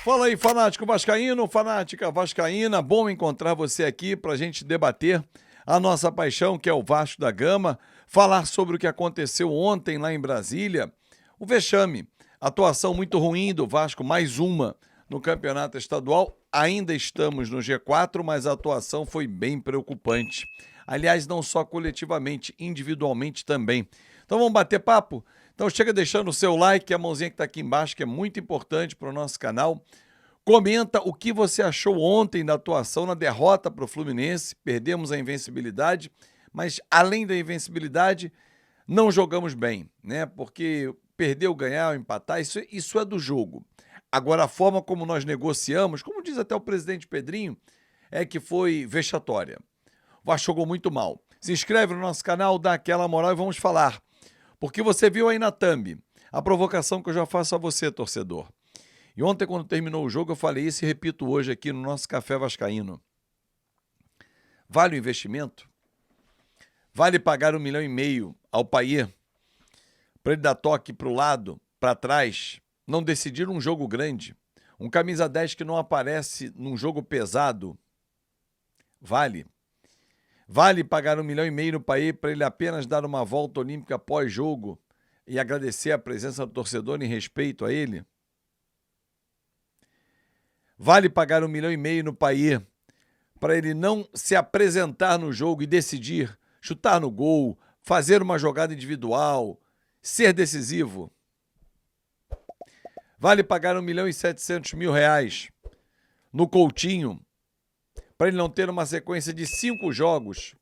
Fala aí, fanático vascaíno, fanática vascaína, bom encontrar você aqui para a gente debater a nossa paixão, que é o Vasco da Gama, falar sobre o que aconteceu ontem lá em Brasília, o vexame, atuação muito ruim do Vasco, mais uma no campeonato estadual, ainda estamos no G4, mas a atuação foi bem preocupante. Aliás, não só coletivamente, individualmente também. Então vamos bater papo? Então chega deixando o seu like, a mãozinha que está aqui embaixo, que é muito importante para o nosso canal. Comenta o que você achou ontem da atuação na derrota para o Fluminense. Perdemos a invencibilidade, mas além da invencibilidade, não jogamos bem, né? Porque perder, ganhar, empatar, isso é do jogo. Agora, a forma como nós negociamos, como diz até o presidente Pedrinho, é que foi vexatória. O Vasco jogou muito mal. Se inscreve no nosso canal, dá aquela moral e vamos falar. Porque você viu aí na thumb a provocação que eu já faço a você, torcedor. E ontem, quando terminou o jogo, eu falei isso e repito hoje aqui no nosso Café Vascaíno. Vale o investimento? Vale pagar 1,5 milhão ao Payet para ele dar toque para o lado, para trás, não decidir um jogo grande? Um camisa 10 que não aparece num jogo pesado? Vale? Vale pagar 1,5 milhão no Payet para ele apenas dar uma volta olímpica pós-jogo e agradecer a presença do torcedor em respeito a ele? Vale pagar 1,5 milhão no Payet para ele não se apresentar no jogo e decidir, chutar no gol, fazer uma jogada individual, ser decisivo? Vale pagar 1,7 milhão no Coutinho para ele não ter uma sequência de 5 jogos,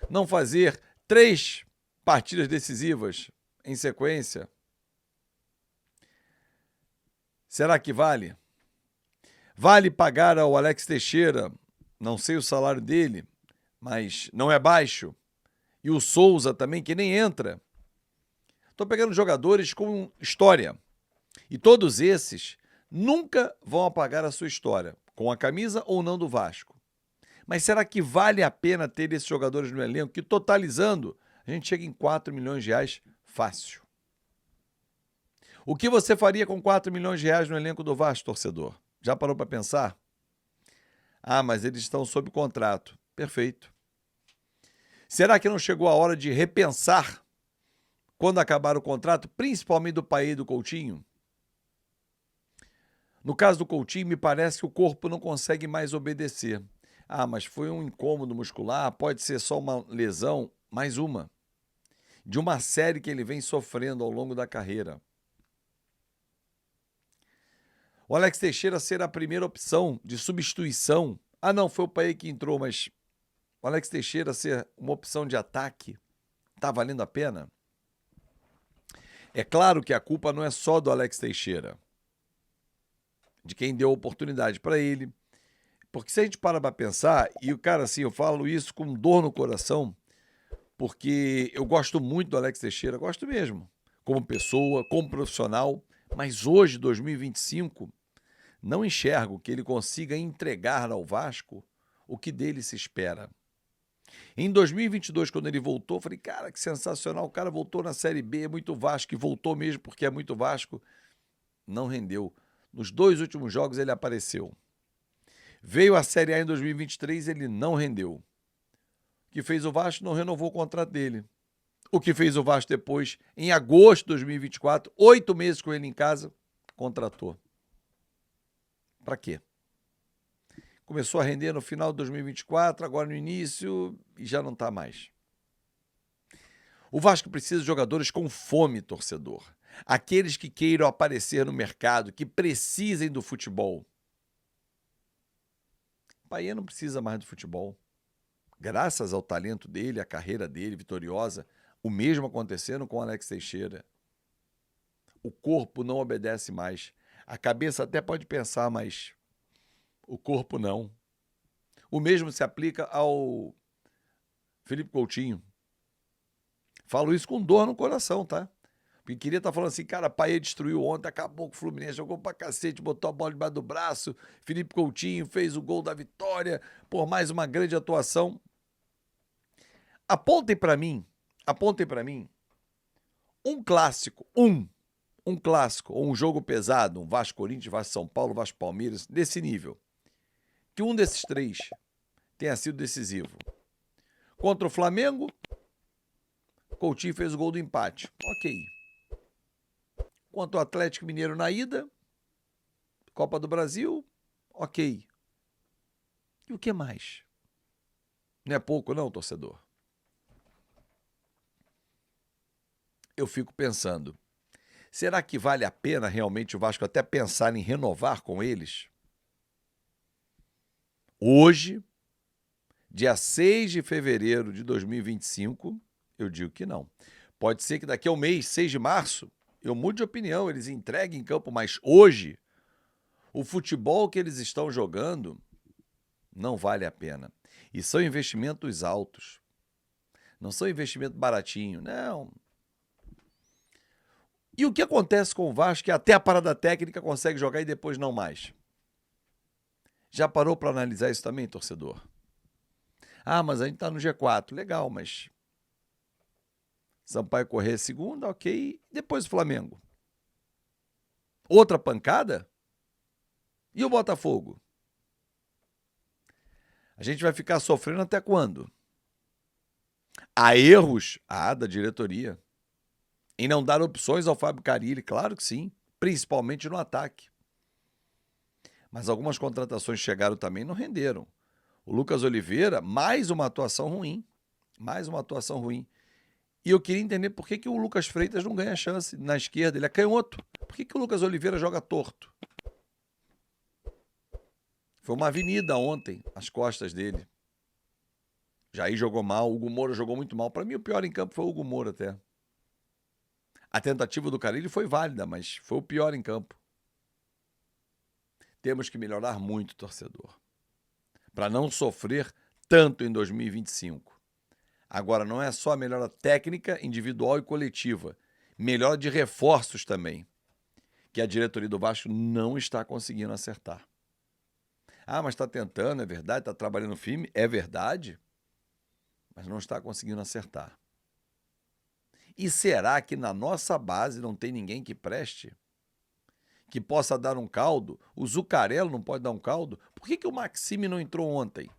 não fazer 3 partidas decisivas em sequência? Será que vale? Vale pagar ao Alex Teixeira, não sei o salário dele, mas não é baixo, e o Souza também, que nem entra. Estou pegando jogadores com história, e todos esses nunca vão apagar a sua história, com a camisa ou não do Vasco. Mas será que vale a pena ter esses jogadores no elenco que, totalizando, a gente chega em 4 milhões de reais fácil? O que você faria com 4 milhões de reais no elenco do Vasco, torcedor? Já parou para pensar? Ah, mas eles estão sob contrato. Perfeito. Será que não chegou a hora de repensar quando acabar o contrato, principalmente do Payet e do Coutinho? No caso do Coutinho, me parece que o corpo não consegue mais obedecer. Ah, mas foi um incômodo muscular, pode ser só uma lesão, mais uma, de uma série que ele vem sofrendo ao longo da carreira. O Alex Teixeira ser a primeira opção de substituição. Ah, não, foi o Payet que entrou, mas o Alex Teixeira ser uma opção de ataque, tá valendo a pena? É claro que a culpa não é só do Alex Teixeira, de quem deu a oportunidade para ele. Porque se a gente para pensar, e o cara, assim, eu falo isso com dor no coração, porque eu gosto muito do Alex Teixeira, gosto mesmo, como pessoa, como profissional, mas hoje, 2025, não enxergo que ele consiga entregar ao Vasco o que dele se espera. Em 2022, quando ele voltou, eu falei, cara, que sensacional, o cara voltou na Série B, é muito Vasco, e voltou mesmo porque é muito Vasco. Não rendeu. Nos 2 últimos jogos ele apareceu. Veio a Série A em 2023, ele não rendeu. O que fez o Vasco? Não renovou o contrato dele. O que fez o Vasco depois, em agosto de 2024, 8 meses com ele em casa, contratou. Para quê? Começou a render no final de 2024, agora no início, e já não está mais. O Vasco precisa de jogadores com fome, torcedor. Aqueles que queiram aparecer no mercado, que precisem do futebol. O Payet não precisa mais do futebol. Graças ao talento dele, à carreira dele vitoriosa, o mesmo acontecendo com o Alex Teixeira. O corpo não obedece mais. A cabeça até pode pensar, mas o corpo não. O mesmo se aplica ao Felipe Coutinho. Falo isso com dor no coração, tá? Porque queria estar falando assim, cara, Payet destruiu ontem, acabou com o Fluminense, jogou pra cacete, botou a bola debaixo do braço, Felipe Coutinho fez o gol da vitória, por mais uma grande atuação. Apontem pra mim, um clássico, um clássico ou um jogo pesado, um Vasco-Corinthians, Vasco-São Paulo, Vasco-Palmeiras, desse nível, que um desses três tenha sido decisivo. Contra o Flamengo, Coutinho fez o gol do empate. Ok. Contra o Atlético Mineiro na ida, Copa do Brasil, ok. E o que mais? Não é pouco não, torcedor. Eu fico pensando, será que vale a pena realmente o Vasco até pensar em renovar com eles? Hoje, dia 6 de fevereiro de 2025, eu digo que não. Pode ser que daqui a um mês, 6 de março, eu mude de opinião, eles entreguem em campo, mas hoje, o futebol que eles estão jogando não vale a pena. E são investimentos altos. Não são investimento baratinho, não. E o que acontece com o Vasco que até a parada técnica consegue jogar e depois não mais? Já parou para analisar isso também, torcedor? Ah, mas a gente está no G4. Legal, mas Sampaio Corrêa segunda, ok. Depois o Flamengo. Outra pancada? E o Botafogo? A gente vai ficar sofrendo até quando? Há erros da diretoria em não dar opções ao Fábio Carille, claro que sim, principalmente no ataque. Mas algumas contratações chegaram também e não renderam. O Lucas Oliveira, mais uma atuação ruim. Mais uma atuação ruim. E eu queria entender por que o Lucas Freitas não ganha chance na esquerda. Ele é canhoto. Por que o Lucas Oliveira joga torto? Foi uma avenida ontem, as costas dele. Jair jogou mal, o Hugo Moura jogou muito mal. Para mim, o pior em campo foi o Hugo Moura até. A tentativa do Carille foi válida, mas foi o pior em campo. Temos que melhorar muito, torcedor, para não sofrer tanto em 2025. Agora, não é só a melhora técnica, individual e coletiva. Melhora de reforços também, que a diretoria do Vasco não está conseguindo acertar. Ah, mas está tentando, é verdade, está trabalhando firme, é verdade, mas não está conseguindo acertar. E será que na nossa base não tem ninguém que preste? Que possa dar um caldo? O Zucarello não pode dar um caldo? Por que o Maxime não entrou ontem?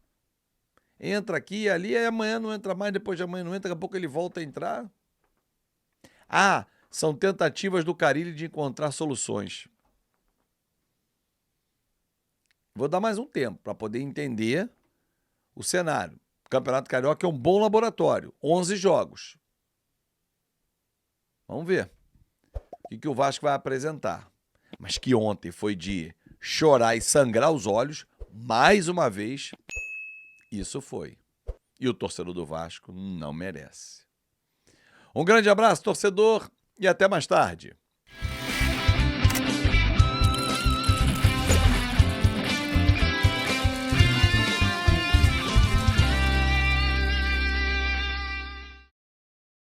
Entra aqui e ali, aí amanhã não entra mais, depois de amanhã não entra, daqui a pouco ele volta a entrar. Ah, são tentativas do Carille de encontrar soluções. Vou dar mais um tempo para poder entender o cenário. O Campeonato Carioca é um bom laboratório, 11 jogos. Vamos ver o que o Vasco vai apresentar. Mas que ontem foi de chorar e sangrar os olhos, mais uma vez, isso foi. E o torcedor do Vasco não merece. Um grande abraço, torcedor, e até mais tarde.